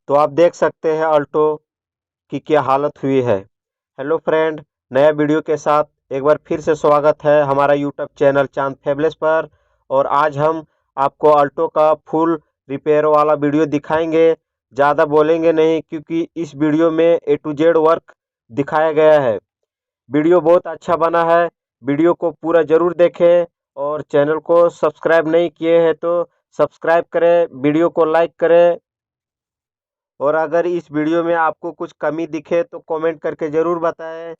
तो आप देख सकते हैं अल्टो की क्या हालत हुई है। हेलो फ्रेंड, नया वीडियो के साथ एक बार फिर से स्वागत है हमारा यूट्यूब चैनल चांद फेबलेस पर। और आज हम आपको अल्टो का फुल रिपेयर वाला वीडियो दिखाएंगे। ज़्यादा बोलेंगे नहीं क्योंकि इस वीडियो में ए टू जेड वर्क दिखाया गया है। वीडियो बहुत अच्छा बना है, वीडियो को पूरा ज़रूर देखें और चैनल को सब्सक्राइब नहीं किए हैं तो सब्सक्राइब करें, वीडियो को लाइक करें। और अगर इस वीडियो में आपको कुछ कमी दिखे तो कमेंट करके ज़रूर बताएं।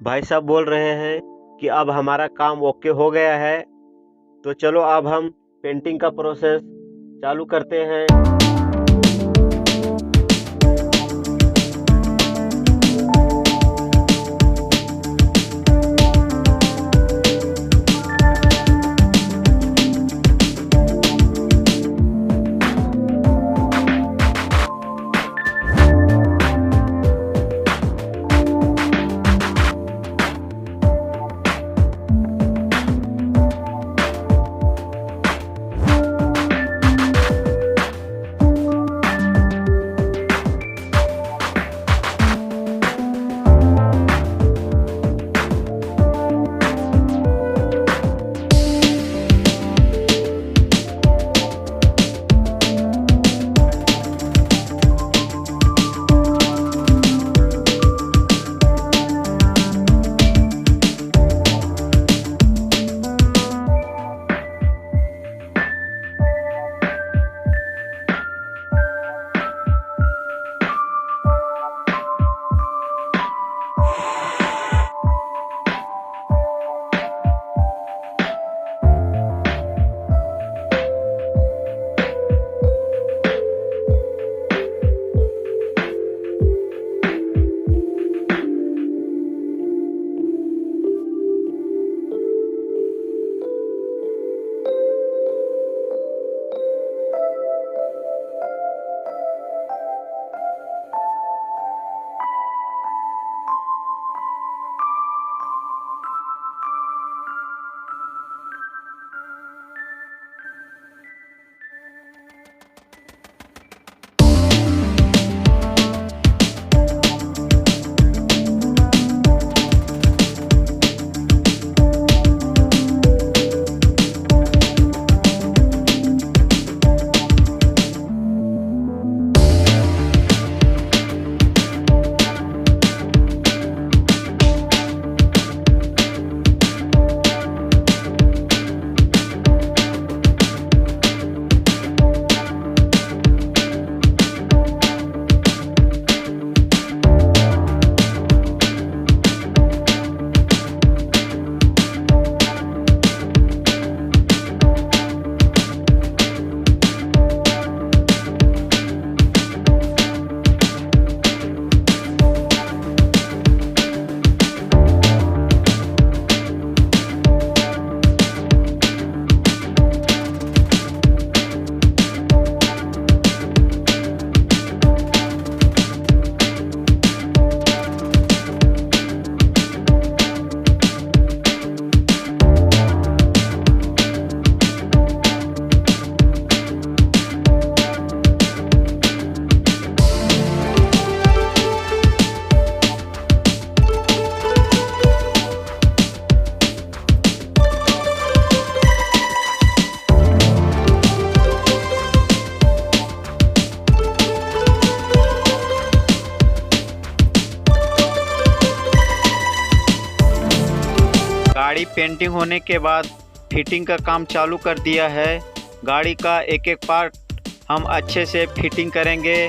भाई साहब बोल रहे हैं कि अब हमारा काम ओके हो गया है। तो चलो अब हम पेंटिंग का प्रोसेस चालू करते हैं। गाड़ी पेंटिंग होने के बाद फिटिंग का काम चालू कर दिया है। गाड़ी का एक एक पार्ट हम अच्छे से फिटिंग करेंगे।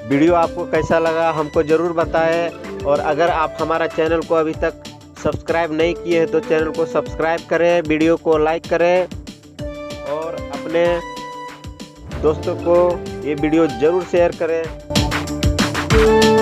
वीडियो आपको कैसा लगा हमको ज़रूर बताएं, और अगर आप हमारा चैनल को अभी तक सब्सक्राइब नहीं किए हैं तो चैनल को सब्सक्राइब करें, वीडियो को लाइक करें और अपने दोस्तों को ये वीडियो ज़रूर शेयर करें।